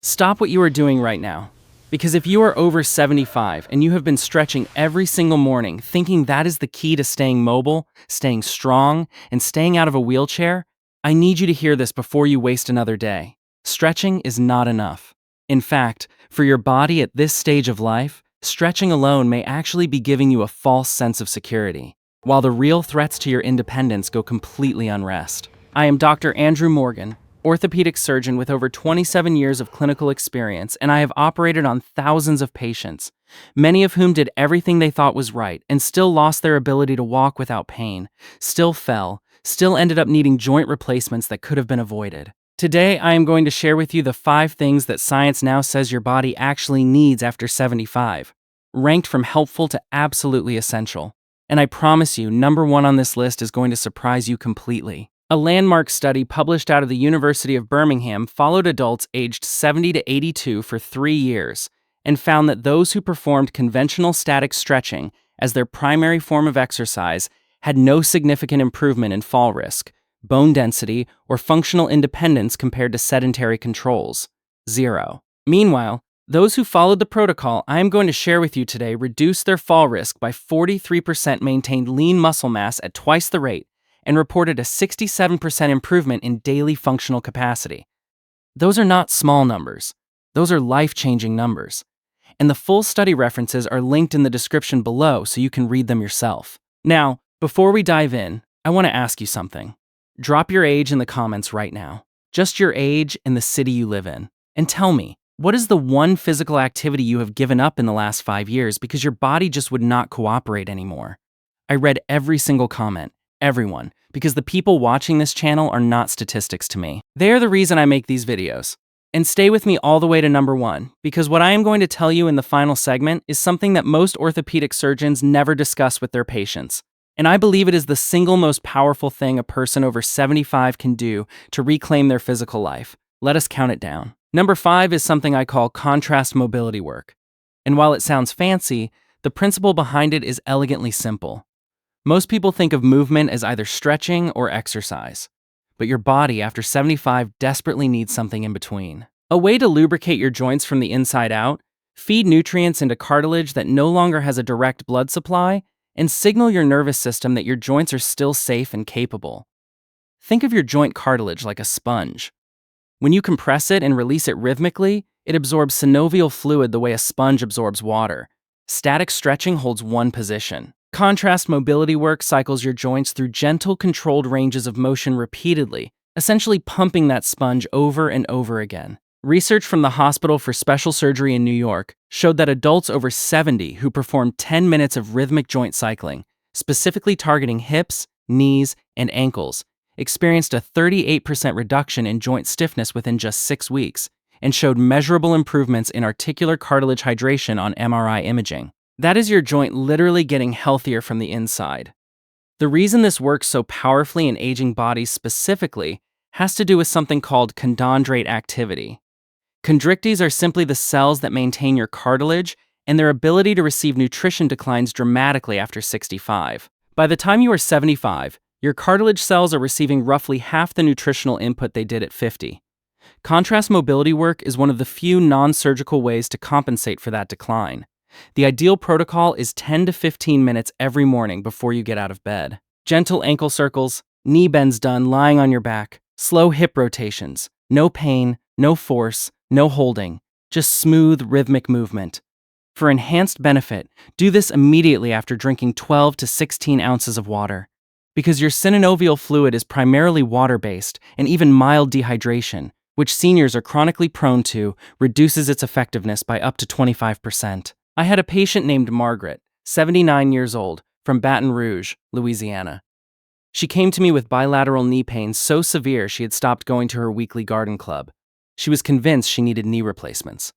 Stop what you are doing right now. Because if you are over 75 and you have been stretching every single morning thinking that is the key to staying mobile, staying strong, and staying out of a wheelchair, I need you to hear this before you waste another day. Stretching is not enough. In fact, for your body at this stage of life, stretching alone may actually be giving you a false sense of security, while the real threats to your independence go completely unrest. I am Dr. Andrew Morgan, orthopedic surgeon with over 27 years of clinical experience, and I have operated on thousands of patients, many of whom did everything they thought was right and still lost their ability to walk without pain, still fell, still ended up needing joint replacements that could have been avoided. Today, I am going to share with you the 5 things that science now says your body actually needs after 75, ranked from helpful to absolutely essential. And I promise you, number 1 on this list is going to surprise you completely. A landmark study published out of the University of Birmingham followed adults aged 70 to 82 for 3 years and found that those who performed conventional static stretching as their primary form of exercise had no significant improvement in fall risk, bone density, or functional independence compared to sedentary controls. 0. Meanwhile, those who followed the protocol I am going to share with you today reduced their fall risk by 43%, maintained lean muscle mass at twice the rate, and reported a 67% improvement in daily functional capacity. Those are not small numbers. Those are life-changing numbers. And the full study references are linked in the description below so you can read them yourself. Now, before we dive in, I want to ask you something. Drop your age in the comments right now. Just your age and the city you live in. And tell me, what is the one physical activity you have given up in the last 5 years because your body just would not cooperate anymore? I read every single comment. Everyone, because the people watching this channel are not statistics to me. They are the reason I make these videos. And stay with me all the way to number 1, because what I am going to tell you in the final segment is something that most orthopedic surgeons never discuss with their patients. And I believe it is the single most powerful thing a person over 75 can do to reclaim their physical life. Let us count it down. Number 5 is something I call contrast mobility work. And while it sounds fancy, the principle behind it is elegantly simple. Most people think of movement as either stretching or exercise, but your body after 75 desperately needs something in between. A way to lubricate your joints from the inside out, feed nutrients into cartilage that no longer has a direct blood supply, and signal your nervous system that your joints are still safe and capable. Think of your joint cartilage like a sponge. When you compress it and release it rhythmically, it absorbs synovial fluid the way a sponge absorbs water. Static stretching holds one position. Contrast mobility work cycles your joints through gentle, controlled ranges of motion repeatedly, essentially pumping that sponge over and over again. Research from the Hospital for Special Surgery in New York showed that adults over 70 who performed 10 minutes of rhythmic joint cycling, specifically targeting hips, knees, and ankles, experienced a 38% reduction in joint stiffness within just 6 weeks, and showed measurable improvements in articular cartilage hydration on MRI imaging. That is your joint literally getting healthier from the inside. The reason this works so powerfully in aging bodies specifically has to do with something called chondrocyte activity. Chondrites are simply the cells that maintain your cartilage, and their ability to receive nutrition declines dramatically after 65. By the time you are 75, your cartilage cells are receiving roughly half the nutritional input they did at 50. Contrast mobility work is one of the few non-surgical ways to compensate for that decline. The ideal protocol is 10 to 15 minutes every morning before you get out of bed. Gentle ankle circles, knee bends done lying on your back, slow hip rotations, no pain, no force, no holding, just smooth, rhythmic movement. For enhanced benefit, do this immediately after drinking 12 to 16 ounces of water. Because your synovial fluid is primarily water-based, and even mild dehydration, which seniors are chronically prone to, reduces its effectiveness by up to 25%. I had a patient named Margaret, 79 years old, from Baton Rouge, Louisiana. She came to me with bilateral knee pain so severe she had stopped going to her weekly garden club. She was convinced she needed knee replacements.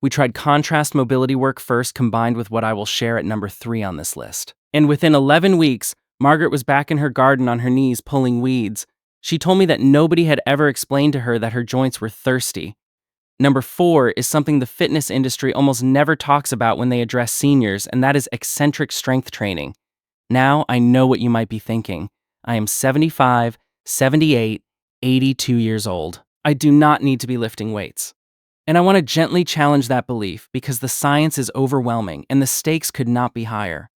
We tried contrast mobility work first, combined with what I will share at number 3 on this list. And within 11 weeks, Margaret was back in her garden on her knees pulling weeds. She told me that nobody had ever explained to her that her joints were thirsty. Number 4 is something the fitness industry almost never talks about when they address seniors, and that is eccentric strength training. Now I know what you might be thinking. I am 75, 78, 82 years old. I do not need to be lifting weights. And I want to gently challenge that belief because the science is overwhelming and the stakes could not be higher.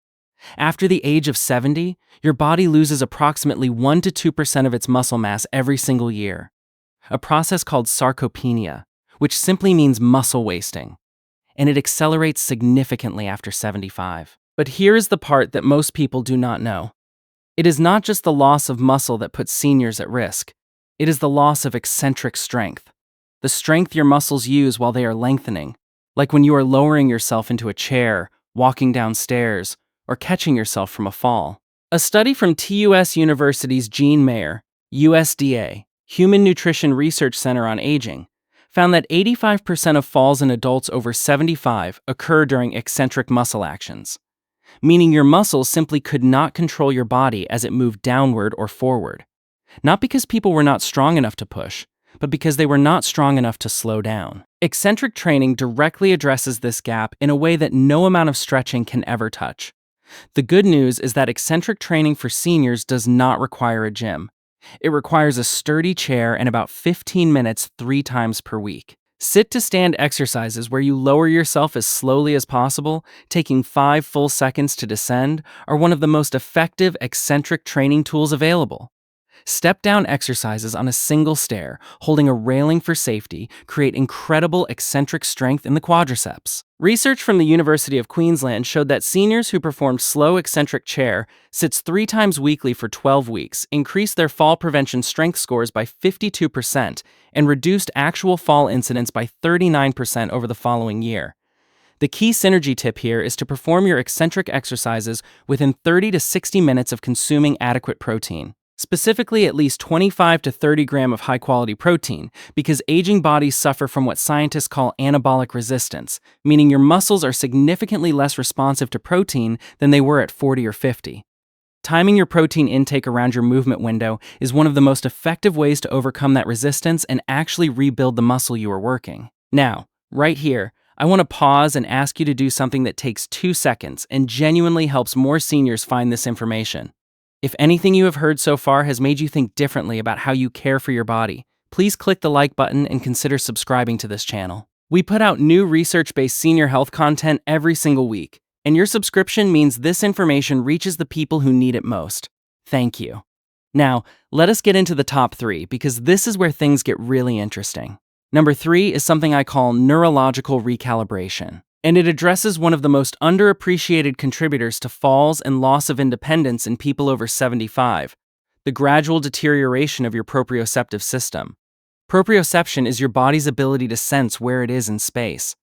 After the age of 70, your body loses approximately 1 to 2% of its muscle mass every single year, a process called sarcopenia, which simply means muscle wasting, and it accelerates significantly after 75. But here is the part that most people do not know. It is not just the loss of muscle that puts seniors at risk. It is the loss of eccentric strength, the strength your muscles use while they are lengthening, like when you are lowering yourself into a chair, walking downstairs, or catching yourself from a fall. A study from TUS University's Gene Mayer, USDA, Human Nutrition Research Center on Aging, found that 85% of falls in adults over 75 occur during eccentric muscle actions, meaning your muscles simply could not control your body as it moved downward or forward. Not because people were not strong enough to push, but because they were not strong enough to slow down. Eccentric training directly addresses this gap in a way that no amount of stretching can ever touch. The good news is that eccentric training for seniors does not require a gym. It requires a sturdy chair and about 15 minutes 3 times per week. Sit-to-stand exercises where you lower yourself as slowly as possible, taking 5 full seconds to descend, are one of the most effective eccentric training tools available. Step-down exercises on a single stair, holding a railing for safety, create incredible eccentric strength in the quadriceps. Research from the University of Queensland showed that seniors who performed slow eccentric chair sits 3 times weekly for 12 weeks increased their fall prevention strength scores by 52% and reduced actual fall incidence by 39% over the following year. The key synergy tip here is to perform your eccentric exercises within 30 to 60 minutes of consuming adequate protein. Specifically at least 25 to 30 grams of high-quality protein, because aging bodies suffer from what scientists call anabolic resistance, meaning your muscles are significantly less responsive to protein than they were at 40 or 50. Timing your protein intake around your movement window is one of the most effective ways to overcome that resistance and actually rebuild the muscle you are working. Now, right here, I want to pause and ask you to do something that takes 2 seconds and genuinely helps more seniors find this information. If anything you have heard so far has made you think differently about how you care for your body, please click the like button and consider subscribing to this channel. We put out new research-based senior health content every single week, and your subscription means this information reaches the people who need it most. Thank you. Now, let us get into the top 3 because this is where things get really interesting. Number 3 is something I call neurological recalibration, and it addresses one of the most underappreciated contributors to falls and loss of independence in people over 75, the gradual deterioration of your proprioceptive system. Proprioception is your body's ability to sense where it is in space.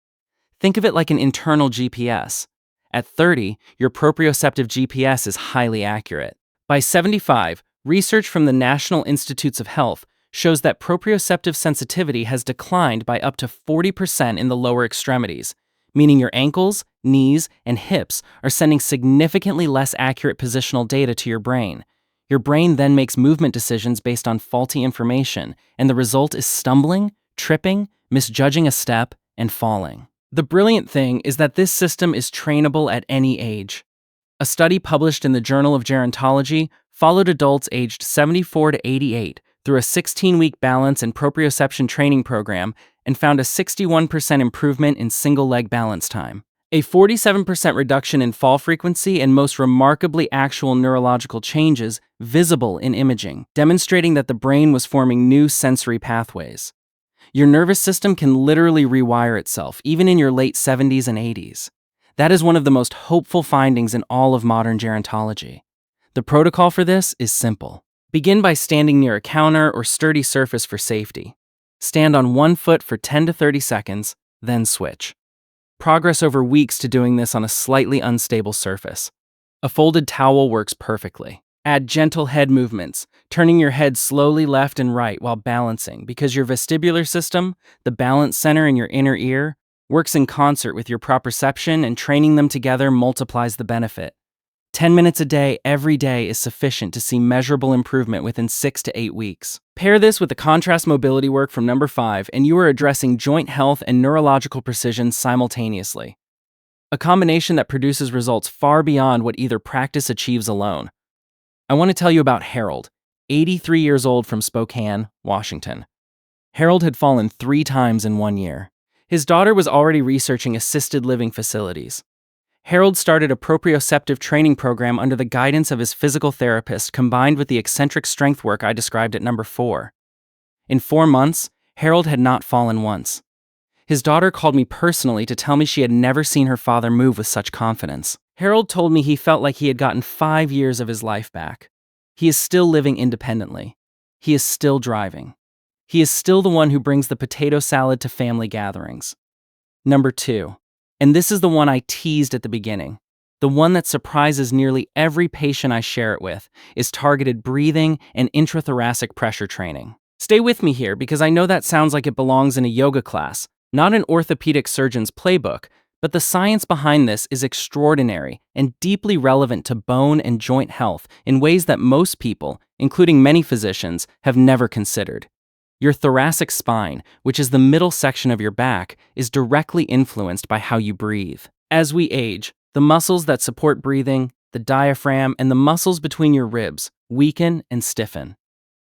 Think of it like an internal GPS. At 30, your proprioceptive GPS is highly accurate. By 75, research from the National Institutes of Health shows that proprioceptive sensitivity has declined by up to 40% in the lower extremities, meaning your ankles, knees, and hips are sending significantly less accurate positional data to your brain. Your brain then makes movement decisions based on faulty information, and the result is stumbling, tripping, misjudging a step, and falling. The brilliant thing is that this system is trainable at any age. A study published in the Journal of Gerontology followed adults aged 74 to 88 through a 16-week balance and proprioception training program and found a 61% improvement in single-leg balance time, a 47% reduction in fall frequency, and most remarkably actual neurological changes visible in imaging, demonstrating that the brain was forming new sensory pathways. Your nervous system can literally rewire itself, even in your late 70s and 80s. That is one of the most hopeful findings in all of modern gerontology. The protocol for this is simple. Begin by standing near a counter or sturdy surface for safety. Stand on one foot for 10 to 30 seconds, then switch. Progress over weeks to doing this on a slightly unstable surface. A folded towel works perfectly. Add gentle head movements, turning your head slowly left and right while balancing, because your vestibular system, the balance center in your inner ear, works in concert with your proprioception, and training them together multiplies the benefit. 10 minutes a day, every day, is sufficient to see measurable improvement within 6 to 8 weeks. Pair this with the contrast mobility work from number 5, and you are addressing joint health and neurological precision simultaneously. A combination that produces results far beyond what either practice achieves alone. I want to tell you about Harold, 83 years old from Spokane, Washington. Harold had fallen 3 times in 1 year. His daughter was already researching assisted living facilities. Harold started a proprioceptive training program under the guidance of his physical therapist, combined with the eccentric strength work I described at number 4. In 4 months, Harold had not fallen once. His daughter called me personally to tell me she had never seen her father move with such confidence. Harold told me he felt like he had gotten 5 years of his life back. He is still living independently. He is still driving. He is still the one who brings the potato salad to family gatherings. Number 2, and this is the one I teased at the beginning, the one that surprises nearly every patient I share it with, is targeted breathing and intrathoracic pressure training. Stay with me here because I know that sounds like it belongs in a yoga class, not an orthopedic surgeon's playbook, but the science behind this is extraordinary and deeply relevant to bone and joint health in ways that most people, including many physicians, have never considered. Your thoracic spine, which is the middle section of your back, is directly influenced by how you breathe. As we age, the muscles that support breathing, the diaphragm, and the muscles between your ribs weaken and stiffen.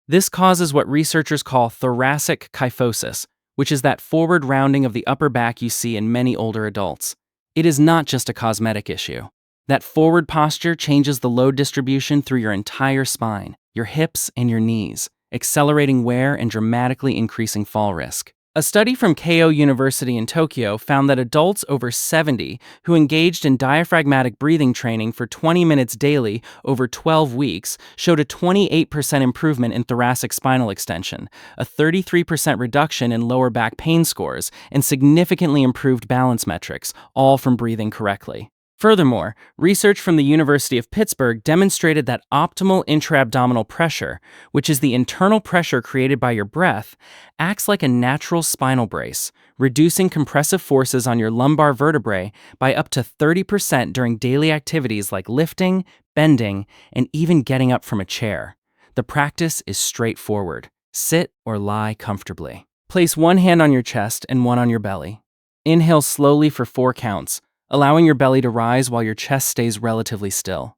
This causes what researchers call thoracic kyphosis, which is that forward rounding of the upper back you see in many older adults. It is not just a cosmetic issue. That forward posture changes the load distribution through your entire spine, your hips, and your knees, accelerating wear and dramatically increasing fall risk. A study from Keio University in Tokyo found that adults over 70 who engaged in diaphragmatic breathing training for 20 minutes daily over 12 weeks showed a 28% improvement in thoracic spinal extension, a 33% reduction in lower back pain scores, and significantly improved balance metrics, all from breathing correctly. Furthermore, research from the University of Pittsburgh demonstrated that optimal intra-abdominal pressure, which is the internal pressure created by your breath, acts like a natural spinal brace, reducing compressive forces on your lumbar vertebrae by up to 30% during daily activities like lifting, bending, and even getting up from a chair. The practice is straightforward. Sit or lie comfortably. Place one hand on your chest and one on your belly. Inhale slowly for 4 counts, allowing your belly to rise while your chest stays relatively still.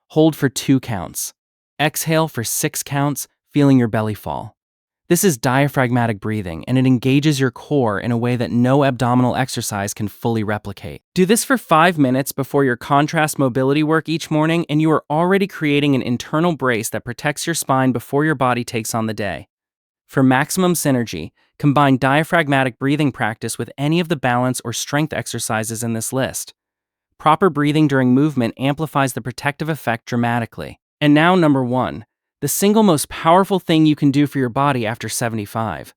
Hold for 2 counts. Exhale for 6 counts, feeling your belly fall. This is diaphragmatic breathing, and it engages your core in a way that no abdominal exercise can fully replicate. Do this for 5 minutes before your contrast mobility work each morning, and you are already creating an internal brace that protects your spine before your body takes on the day. For maximum synergy, combine diaphragmatic breathing practice with any of the balance or strength exercises in this list. Proper breathing during movement amplifies the protective effect dramatically. And now number 1, the single most powerful thing you can do for your body after 75.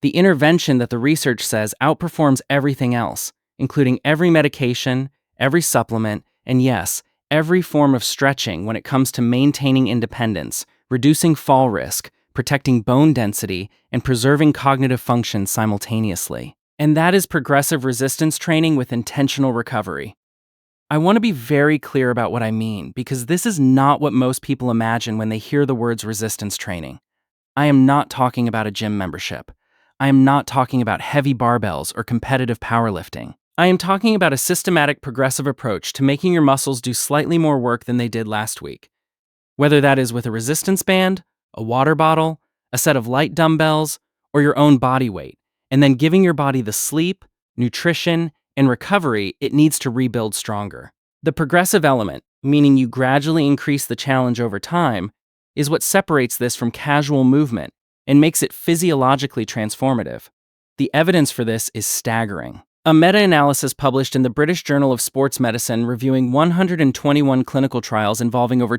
The intervention that the research says outperforms everything else, including every medication, every supplement, and yes, every form of stretching when it comes to maintaining independence, reducing fall risk, protecting bone density, and preserving cognitive function simultaneously. And that is progressive resistance training with intentional recovery. I want to be very clear about what I mean, because this is not what most people imagine when they hear the words resistance training. I am not talking about a gym membership. I am not talking about heavy barbells or competitive powerlifting. I am talking about a systematic progressive approach to making your muscles do slightly more work than they did last week. Whether that is with a resistance band, a water bottle, a set of light dumbbells, or your own body weight, and then giving your body the sleep, nutrition, and recovery it needs to rebuild stronger. The progressive element, meaning you gradually increase the challenge over time, is what separates this from casual movement and makes it physiologically transformative. The evidence for this is staggering. A meta-analysis published in the British Journal of Sports Medicine reviewing 121 clinical trials involving over